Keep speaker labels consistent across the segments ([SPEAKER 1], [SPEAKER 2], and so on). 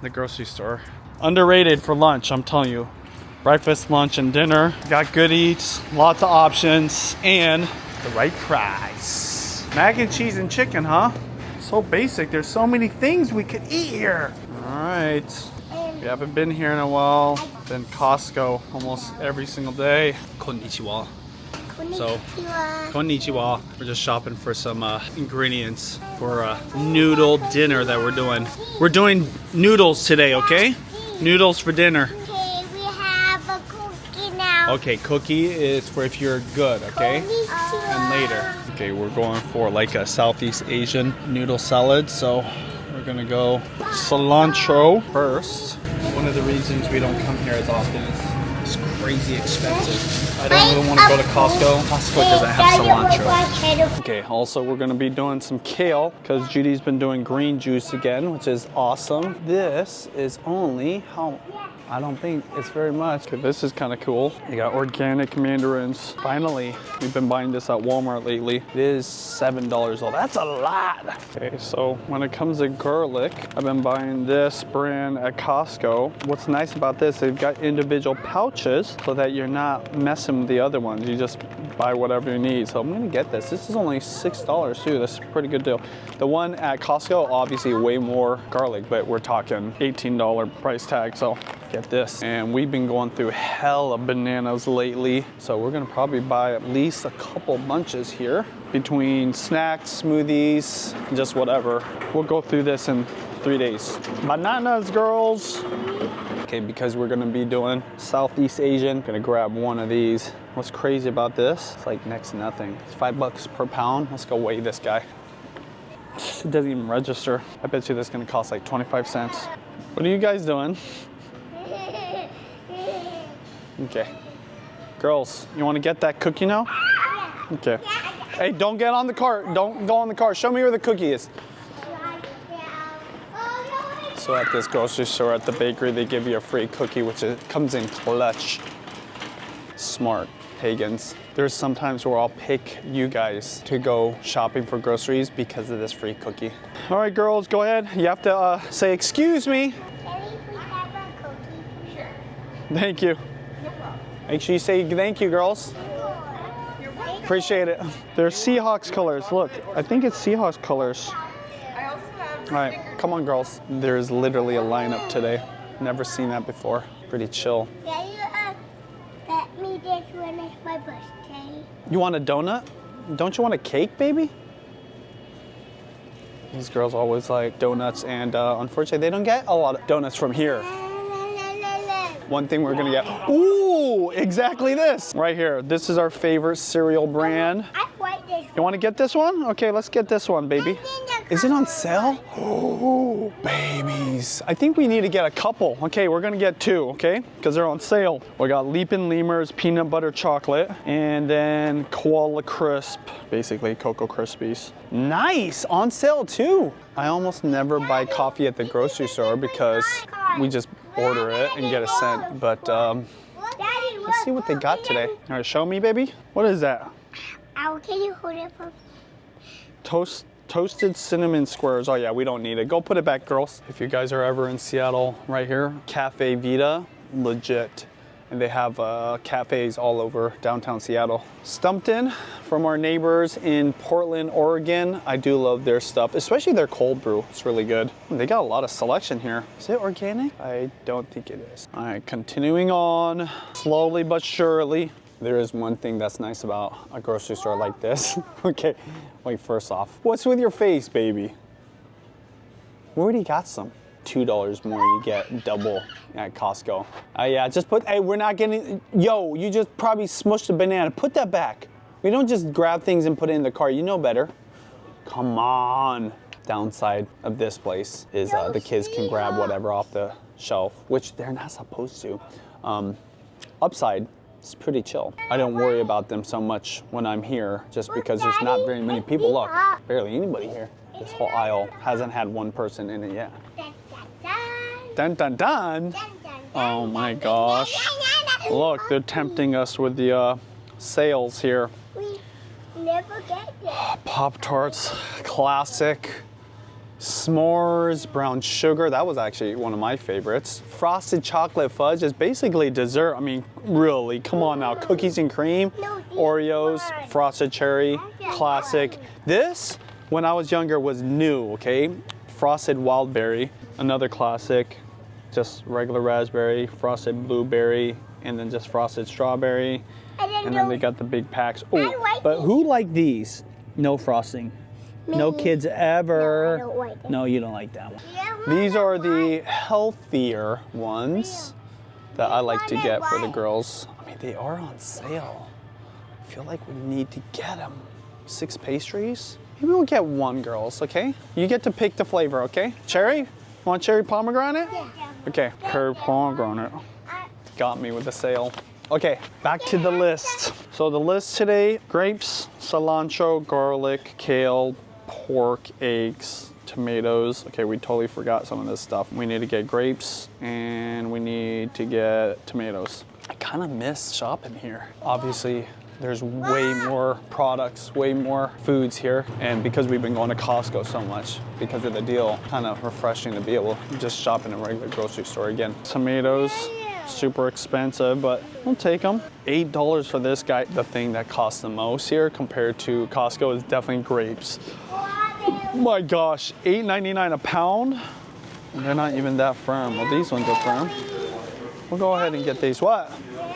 [SPEAKER 1] The grocery store. Underrated for lunch, I'm telling you. Breakfast, lunch, and dinner. Got good eats, lots of options, and the right price. Mac and cheese and chicken, huh? So basic. There's so many things we could eat here. All right. We haven't been here in a while. Been Costco almost every single day. Konnichiwa. So, konnichiwa. We're just shopping for some ingredients for a noodle dinner that we're doing. We're doing noodles today, okay? Noodles for dinner.
[SPEAKER 2] Okay, we have a cookie now.
[SPEAKER 1] Okay, cookie is for if you're good, okay? And later. Okay, we're going for like a Southeast Asian noodle salad. So we're gonna go cilantro first. One of the reasons we don't come here as often is it's crazy expensive. I don't really want to go to Costco. Costco doesn't have cilantro. Okay, also we're gonna be doing some kale because Judy's been doing green juice again, which is awesome. This is only how I don't think it's very much. Okay, this is kind of cool. You got organic mandarins. Finally, we've been buying this at Walmart lately. It is $7. Oh, that's a lot. Okay, so when it comes to garlic, I've been buying this brand at Costco. What's nice about this, they've got individual pouches so that you're not messing with the other ones. You just buy whatever you need. So I'm gonna get this. This is only $6 too. That's a pretty good deal. The one at Costco, obviously way more garlic, but we're talking $18 price tag. So get this. And we've been going through hell of bananas lately. So we're gonna probably buy at least a couple bunches here between snacks, smoothies, just whatever. We'll go through this in 3 days. Bananas, girls. Okay, because we're gonna be doing Southeast Asian, gonna grab one of these. What's crazy about this? It's like next to nothing. It's $5 per pound. Let's go weigh this guy. It doesn't even register. I bet you this is gonna cost like 25 cents. What are you guys doing? Okay. Girls, you wanna get that cookie now? Okay. Hey, don't get on the cart. Don't go on the cart. Show me where the cookie is. So at this grocery store, at the bakery, they give you a free cookie, which comes in clutch. Smart pagans. There's sometimes where I'll pick you guys to go shopping for groceries because of this free cookie. All right, girls, go ahead. You have to say, excuse me.
[SPEAKER 2] Can we have a cookie? Sure.
[SPEAKER 1] Thank you.
[SPEAKER 2] No problem.
[SPEAKER 1] Make sure you say thank you, girls. Appreciate it. They're Seahawks colors. Look, I think it's Seahawks colors. All right, come on, girls. There's literally a lineup today. Never seen that before. Pretty chill.
[SPEAKER 2] Can you let me this when it's my birthday?
[SPEAKER 1] You want a donut? Don't you want a cake, baby? These girls always like donuts, and unfortunately, they don't get a lot of donuts from here. One thing we're gonna get, ooh, exactly this. Right here, this is our favorite cereal brand.
[SPEAKER 2] I like this.
[SPEAKER 1] You wanna get this one? Okay, let's get this one, baby. Is it on sale? Oh, babies. I think we need to get a couple. Okay, we're gonna get two, okay? Because they're on sale. We got Leapin' Lemurs peanut butter chocolate, and then Koala Crisp, basically Cocoa Krispies. Nice, on sale too. I almost never buy coffee at the grocery store because we just order it and get it sent. But let's see what they got today. All right, show me, baby. What is that?
[SPEAKER 2] Can you hold it for
[SPEAKER 1] Toasted cinnamon squares. Oh yeah, we don't need it. Go put it back, girls. If you guys are ever in Seattle, right here, Cafe Vita, legit. And they have cafes all over downtown Seattle. Stumpton from our neighbors in Portland, Oregon. I do love their stuff, especially their cold brew. It's really good. They got a lot of selection here. Is it organic? I don't think it is. All right, continuing on, slowly but surely. There is one thing that's nice about a grocery store like this. Okay, wait, first off, what's with your face, baby? We already got some. $2 more, you get double at Costco. Yeah, just put, hey, we're not getting, yo, you just probably smushed a banana. Put that back. We don't just grab things and put it in the car. You know better. Come on. Downside of this place is the kids can grab whatever off the shelf, which they're not supposed to. Upside, it's pretty chill. I don't worry about them so much when I'm here just because there's not very many people. Look, barely anybody here. This whole aisle hasn't had one person in it yet. Dun dun dun! Oh my gosh. Look, they're tempting us with the sales here.
[SPEAKER 2] We never get it.
[SPEAKER 1] Pop-Tarts, classic. S'mores, brown sugar, that was actually one of my favorites. Frosted chocolate fudge is basically dessert. I mean, really, come on now. Cookies and cream, Oreos, frosted cherry, classic. This, when I was younger, was new, okay? Frosted wild berry, another classic. Just regular raspberry, frosted blueberry, and then just frosted strawberry. And then they got the big packs. Oh, but who liked these? No frosting. No kids ever.
[SPEAKER 2] No, I don't like it.
[SPEAKER 1] No, you don't like that one. These are the healthier ones that I like to get for the girls. I mean, they are on sale. I feel like we need to get them. 6 pastries. Maybe we'll get 1, girls, okay? You get to pick the flavor, okay? Cherry? Want cherry pomegranate?
[SPEAKER 2] Yeah.
[SPEAKER 1] Okay, cherry pomegranate. Got me with the sale. Okay, back to the list. So the list today, grapes, cilantro, garlic, kale, pork, eggs, tomatoes. Okay, we totally forgot some of this stuff. We need to get grapes and we need to get tomatoes. I kind of miss shopping here. Obviously, there's way more products, way more foods here. And because we've been going to Costco so much because of the deal, kind of refreshing to be able to just shop in a regular grocery store again. Tomatoes, super expensive, but we'll take them. $8 for this guy. The thing that costs the most here compared to Costco is definitely grapes. Oh my gosh, $8.99 a pound? They're not even that firm. Well, these ones are firm. We'll go ahead and get these. What?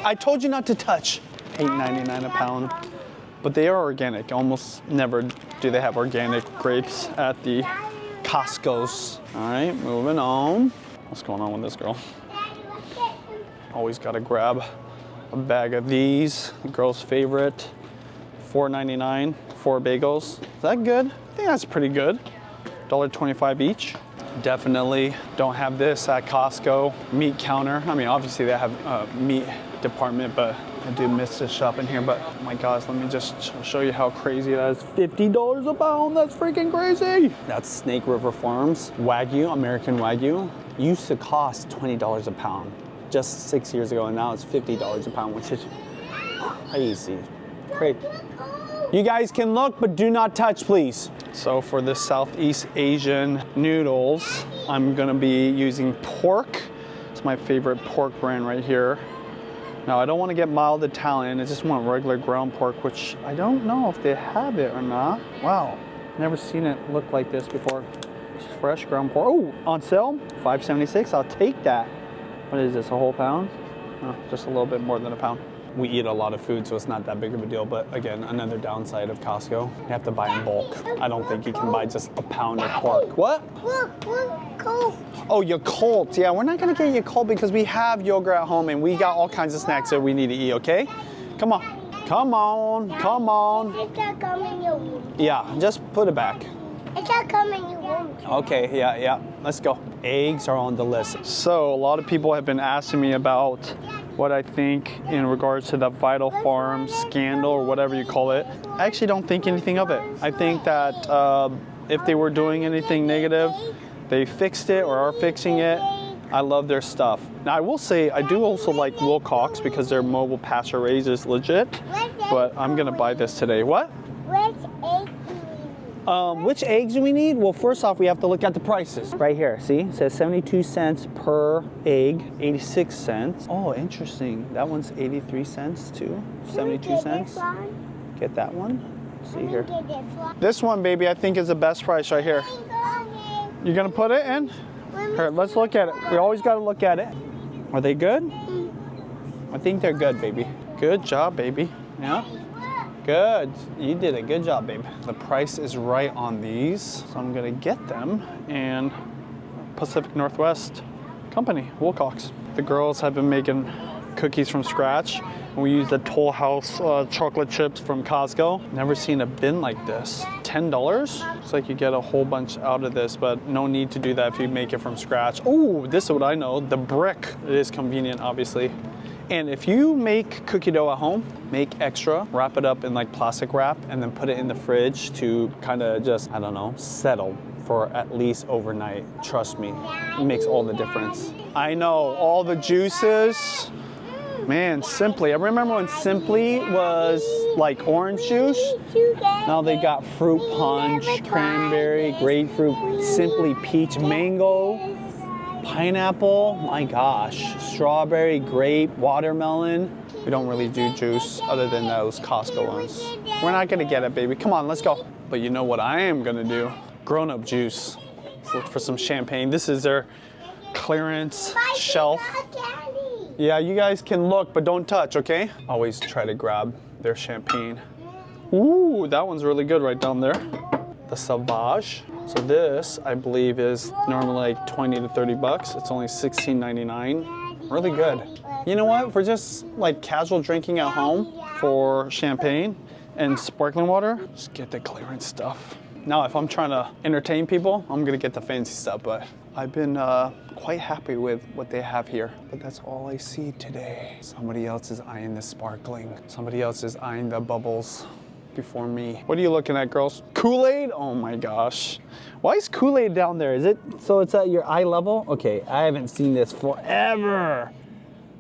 [SPEAKER 1] I told you not to touch. $8.99 a pound. But they are organic. Almost never do they have organic grapes at the Costco's. All right, moving on. What's going on with this girl? Always gotta grab a bag of these. The girl's favorite. $4.99, 4 bagels. Is that good? I think that's pretty good. $1.25 each. Definitely don't have this at Costco. Meat counter. I mean, obviously they have a meat department, but I do miss this shop in here. But oh my gosh, let me just show you how crazy that is. $50 a pound. That's freaking crazy. That's Snake River Farms. Wagyu, American Wagyu, used to cost $20 a pound just 6 years ago, and now it's $50 a pound, which is crazy. Great. You guys can look, but do not touch, please. So for this Southeast Asian noodles, I'm gonna be using pork. It's my favorite pork brand right here. Now, I don't want to get mild Italian. I just want regular ground pork, which I don't know if they have it or not. Wow, never seen it look like this before. It's fresh ground pork. Oh, on sale, $5.76. I'll take that. What is this, a whole pound? Oh, just a little bit more than a pound. We eat a lot of food, so it's not that big of a deal. But again, another downside of Costco, you have to buy in bulk. I don't think you can buy just a pound of pork. What?
[SPEAKER 2] Look, Colt.
[SPEAKER 1] Oh, Yakult. Yeah, we're not gonna get Yakult because we have yogurt at home and we got all kinds of snacks that we need to eat, okay? Come on, come on, come on.
[SPEAKER 2] It's not coming, you won't.
[SPEAKER 1] Yeah, just put it back.
[SPEAKER 2] It's not coming, you won't.
[SPEAKER 1] Okay, yeah, let's go. Eggs are on the list. So a lot of people have been asking me about what I think in regards to the Vital Farms scandal or whatever you call it. I actually don't think anything of it. I think that if they were doing anything negative, they fixed it or are fixing it. I love their stuff. Now I will say I do also like Wilcox because their mobile pasture raised is legit, but I'm gonna buy this today. What? Which eggs do we need? Well, first off, we have to look at the prices. Right here, see? It says 72 cents per egg, 86 cents. Oh, interesting. That one's 83 cents too, 72 cents. Get that one. Let's see here. This one, baby, I think is the best price right here. You gonna put it in? Here, let's look at it. We always gotta look at it. Are they good? I think they're good, baby. Good job, baby. Yeah. Good. You did a good job, babe. The price is right on these, so I'm gonna get them. And Pacific Northwest Company, Wilcox. The girls have been making cookies from scratch. We use the Toll House chocolate chips from Costco. Never seen a bin like this. $10? Looks like you get a whole bunch out of this, but no need to do that if you make it from scratch. Oh, this is what I know. The brick. It is convenient, obviously. And if you make cookie dough at home, make extra, wrap it up in like plastic wrap, and then put it in the fridge to kind of just, I don't know, settle for at least overnight. Trust me, it makes all the difference. I know, all the juices. Man, Simply. I remember when Simply was like orange juice. Now they got fruit punch, cranberry, grapefruit, Simply peach, mango, pineapple. My gosh, strawberry, grape, watermelon. We don't really do juice other than those Costco ones. We're not gonna get it, baby. Come on, let's go. But you know what I am gonna do? Grown-up juice. Let's look for some champagne. This is their clearance shelf. Yeah, you guys can look, but don't touch, okay? Always try to grab their champagne. Ooh, that one's really good right down there. The Sauvage. So this, I believe, is normally like 20 to 30 bucks. It's only $16.99. Really good. You know what? For just like casual drinking at home for champagne and sparkling water, just get the clearance stuff. Now, if I'm trying to entertain people, I'm gonna get the fancy stuff, but I've been quite happy with what they have here. But that's all I see today. Somebody else is eyeing the sparkling. Somebody else is eyeing the bubbles before me. What are you looking at, girls? Kool-Aid? Oh my gosh. Why is Kool-Aid down there? Is it so it's at your eye level? Okay, I haven't seen this forever.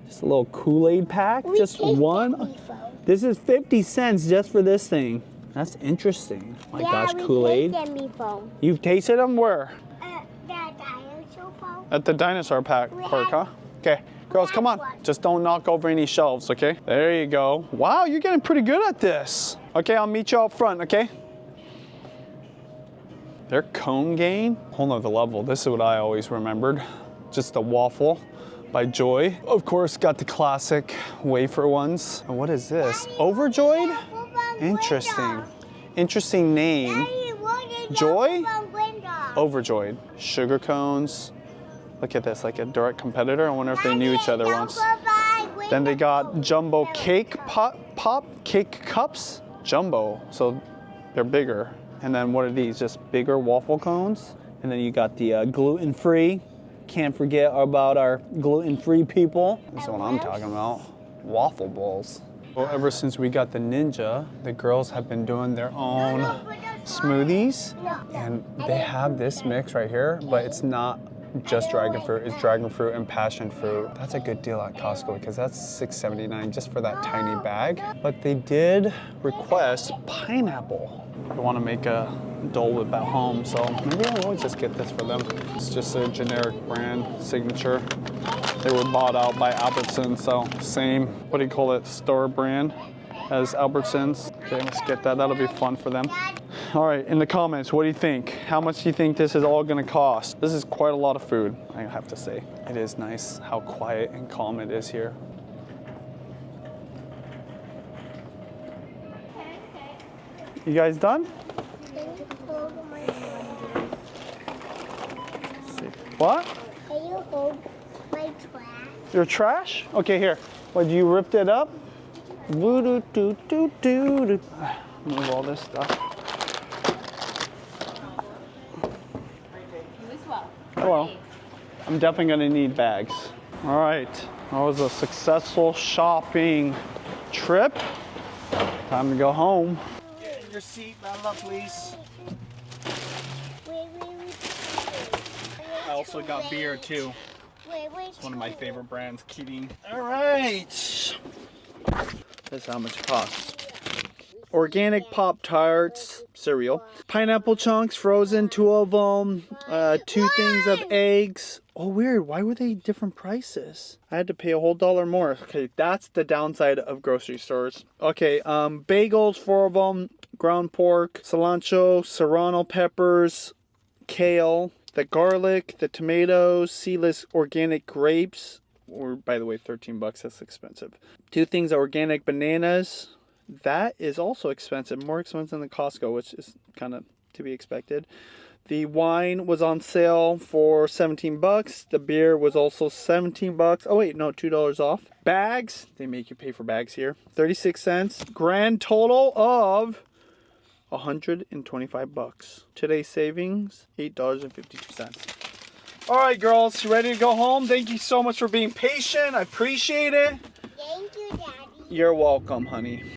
[SPEAKER 1] Just a little Kool-Aid pack, just one. This is 50 cents just for this thing. That's interesting. My gosh, Kool-Aid. You've tasted them where? At the dinosaur park, huh? Okay, girls, come on. Just don't knock over any shelves, okay? There you go. Wow, you're getting pretty good at this. Okay, I'll meet you out front, okay? Their cone gain, whole nother level. This is what I always remembered. Just a waffle by Joy. Of course, got the classic wafer ones. And what is this? Overjoyed? Interesting. Interesting name. Joy? Overjoyed. Sugar cones. Look at this, like a direct competitor. I wonder if they knew each other once. Then they got jumbo cake pop cake cups. Jumbo, so they're bigger. And then what are these? Just bigger waffle cones. And then you got the gluten-free. Can't forget about our gluten-free people. That's what I'm talking about. Waffle bowls. Well, ever since we got the Ninja, the girls have been doing their own smoothies. And they have this mix right here, but it's not just dragon fruit. It's dragon fruit and passion fruit. That's a good deal at Costco because that's $6.79 just for that tiny bag. But they did request pineapple. I want to make a Dole Whip at home, so maybe I will just get this for them. It's just a generic brand signature. They were bought out by Albertsons, so same, what do you call it, store brand as Albertsons. Okay, let's get that. That'll be fun for them. All right, in the comments, what do you think? How much do you think this is all gonna cost? This is quite a lot of food, I have to say. It is nice how quiet and calm it is here. You guys done? What?
[SPEAKER 2] Can you hold my trash?
[SPEAKER 1] Your trash? Okay, here. What, you ripped it up? Move all this stuff. Hello. I'm definitely gonna need bags. All right, that was a successful shopping trip. Time to go home. Get in your seat, Bella, please. I also got beer too. It's one of my favorite brands, Keating. All right. That's how much it costs. Organic Pop-Tarts cereal. Pineapple chunks, frozen, 2 of them. 2 things of eggs. Oh, weird. Why were they different prices? I had to pay a whole $1 more. Okay, that's the downside of grocery stores. Okay, bagels, 4 of them. Ground pork, cilantro, serrano peppers, kale, the garlic, the tomatoes, seedless organic grapes. Or, by the way, 13 bucks. That's expensive. 2 things of organic bananas. That is also expensive, more expensive than the Costco, which is kind of to be expected. The wine was on sale for 17 bucks. The beer was also 17 bucks. Oh wait, no, $2 off. Bags, they make you pay for bags here. 36 cents. Grand total of 125 bucks. Today's savings, $8.52. All right, girls, you ready to go home? Thank you so much for being patient. I appreciate it.
[SPEAKER 2] Thank you, Daddy.
[SPEAKER 1] You're welcome, honey.